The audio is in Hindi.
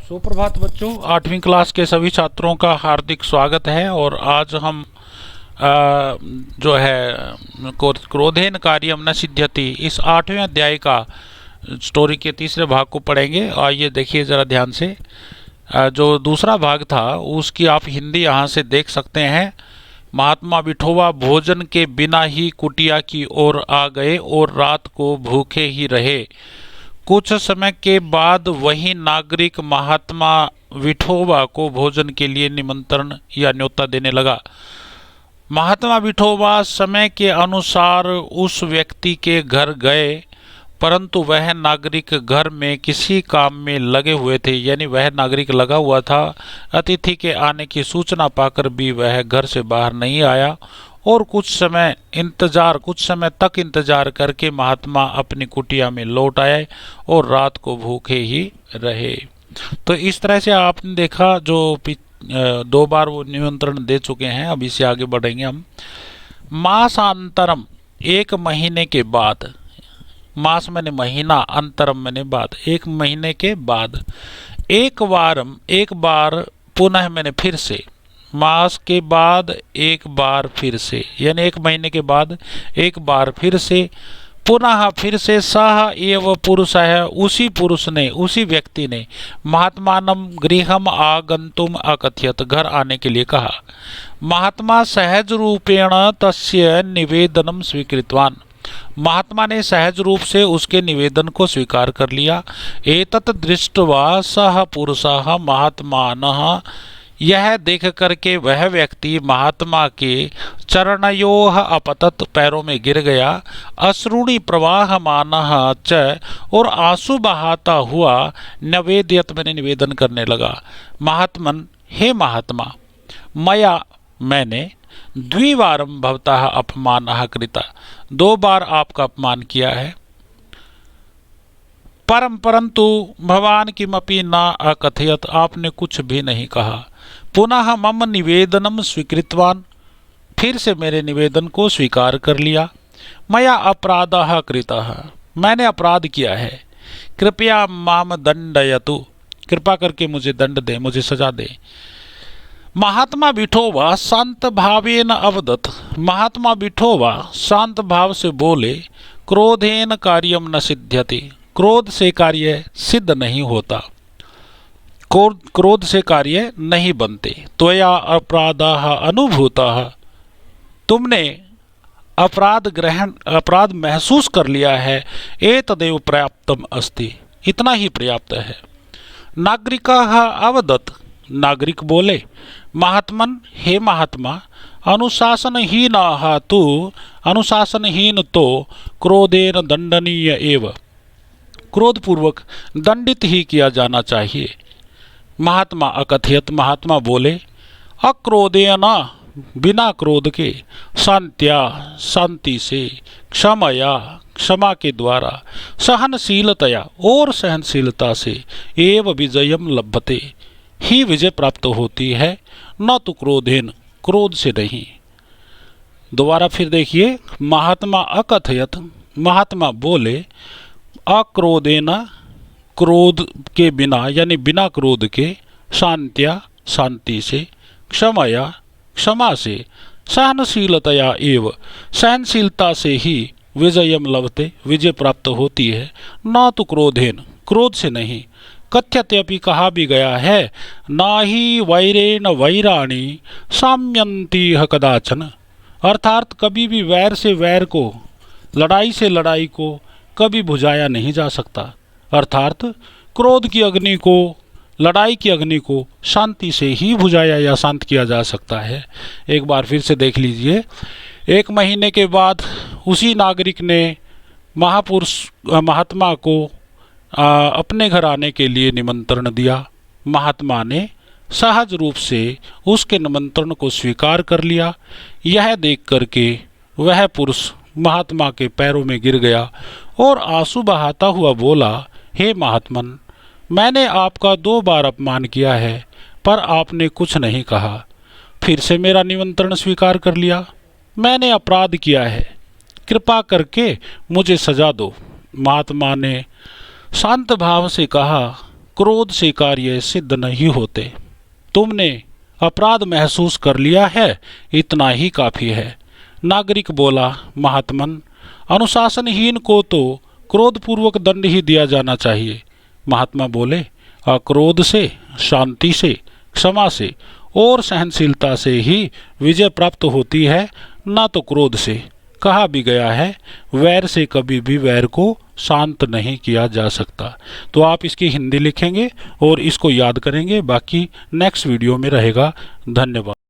सुप्रभात बच्चों, 8वीं क्लास के सभी छात्रों का हार्दिक स्वागत है। और आज हम जो है क्रोधेन कार्यम न सिद्ध्यति इस 8वें अध्याय का स्टोरी के तीसरे भाग को पढ़ेंगे। आइए देखिए ज़रा ध्यान से। जो दूसरा भाग था उसकी आप हिंदी यहाँ से देख सकते हैं। महात्मा विठोबा भोजन के बिना ही कुटिया की ओर आ गए और रात को भूखे ही रहे। कुछ समय के बाद वही नागरिक महात्मा विठोबा को भोजन के लिए निमंत्रण या न्योता देने लगा। महात्मा विठोबा समय के अनुसार उस व्यक्ति के घर गए, परंतु वह नागरिक घर में किसी काम में लगे हुए थे, यानी वह नागरिक लगा हुआ था। अतिथि के आने की सूचना पाकर भी वह घर से बाहर नहीं आया और कुछ समय तक इंतजार करके महात्मा अपनी कुटिया में लौट आए और रात को भूखे ही रहे। तो इस तरह से आपने देखा, जो 2 बार वो निमंत्रण दे चुके हैं। अब इससे आगे बढ़ेंगे हम। मासांतरम, 1 महीने के बाद। मास मैंने महीना, अंतरम मैंने बाद, 1 महीने के बाद। एक बार, पुनः मैंने फिर से। मास के बाद एक बार फिर से, यानी 1 महीने के बाद एक बार फिर से। पुनः फिर से सह एव पुरुष है, उसी पुरुष ने, उसी व्यक्ति ने महात्मानम गृहम आगंतुम अकथयत, घर आने के लिए कहा। महात्मा सहज रूपेण तस्य निवेदनम स्वीकृतवान, महात्मा ने सहज रूप से उसके निवेदन को स्वीकार कर लिया। एतत् दृष्ट्वा सह पुरुषः महात्मानः, यह देख करके वह व्यक्ति महात्मा के चरणयोः अपतत, पैरों में गिर गया। अश्रुणि प्रवाहमानः च, और आंसू बहाता हुआ नवेद्यत, मैंने निवेदन करने लगा। महात्मन, हे महात्मा, मया मैंने, द्विवारं भवतः अपमानः कृता, 2 बार आपका अपमान किया है। परंतु भवान किमपि न अकथयत, आपने कुछ भी नहीं कहा। पुनः मम निवेदनम स्वीकृतवान, फिर से मेरे निवेदन को स्वीकार कर लिया। मया अपराधः कृतः, मैंने अपराध किया है। कृपया माम दंडयतु, कृपा करके मुझे दंड दे, मुझे सजा दे। महात्मा विठोबा शांत भावेन अवदत, महात्मा विठोबा शांत भाव से बोले। क्रोधेन कार्यम न सिद्ध्यति, क्रोध से कार्य सिद्ध नहीं होता, क्रोध से कार्य नहीं बनते। त्वया अपराधाः अनुभूताः, तुमने अपराध महसूस कर लिया है। एतदेव पर्याप्तम अस्ति, इतना ही पर्याप्त है। नागरिकः अवदत्, नागरिक बोले। महात्मन, हे महात्मा, अनुशासनहीन तो क्रोधेन दंडनीय एव, क्रोध पूर्वक दंडित ही किया जाना चाहिए। महात्मा अकथयत, महात्मा बोले। अक्रोधेन, बिना क्रोध के। शांत्या, शांति से। क्षमया, क्षमा के द्वारा। सहनशीलतया, और सहनशीलता से। एव विजयम लभते, ही विजय प्राप्त होती है। न तो क्रोधेन, क्रोध से नहीं। दोबारा फिर देखिए। महात्मा अकथयत, महात्मा बोले। अक्रोधेन, क्रोध के बिना, यानी बिना क्रोध के। शांत्या, शांति से। क्षमया, क्षमा से। सहनशीलतया एव, सहनशीलता से ही। विजयम लभते, विजय प्राप्त होती है। न तो क्रोधेन, क्रोध से नहीं। कथ्यत्यपि, कहा भी गया है। ना ही वैरेण वैराणी साम्यन्ति कदाचन, अर्थात कभी भी वैर से वैर को, लड़ाई से लड़ाई को कभी बुझाया नहीं जा सकता। अर्थात क्रोध की अग्नि को, लड़ाई की अग्नि को शांति से ही बुझाया या शांत किया जा सकता है। एक बार फिर से देख लीजिए। 1 महीने के बाद उसी नागरिक ने महात्मा को अपने घर आने के लिए निमंत्रण दिया। महात्मा ने सहज रूप से उसके निमंत्रण को स्वीकार कर लिया। यह देख करके वह पुरुष महात्मा के पैरों में गिर गया और आंसू बहाता हुआ बोला। हे महात्मन, मैंने आपका 2 बार अपमान किया है, पर आपने कुछ नहीं कहा। फिर से मेरा निमंत्रण स्वीकार कर लिया। मैंने अपराध किया है, कृपा करके मुझे सजा दो। महात्मा ने शांत भाव से कहा। क्रोध से कार्य सिद्ध नहीं होते। तुमने अपराध महसूस कर लिया है, इतना ही काफी है। नागरिक बोला, महात्मन, अनुशासनहीन को तो क्रोधपूर्वक दंड ही दिया जाना चाहिए। महात्मा बोले, अक्रोध से, शांति से, क्षमा से और सहनशीलता से ही विजय प्राप्त होती है, ना तो क्रोध से। कहा भी गया है, वैर से कभी भी वैर को शांत नहीं किया जा सकता। तो आप इसकी हिंदी लिखेंगे और इसको याद करेंगे, बाकी नेक्स्ट वीडियो में रहेगा। धन्यवाद।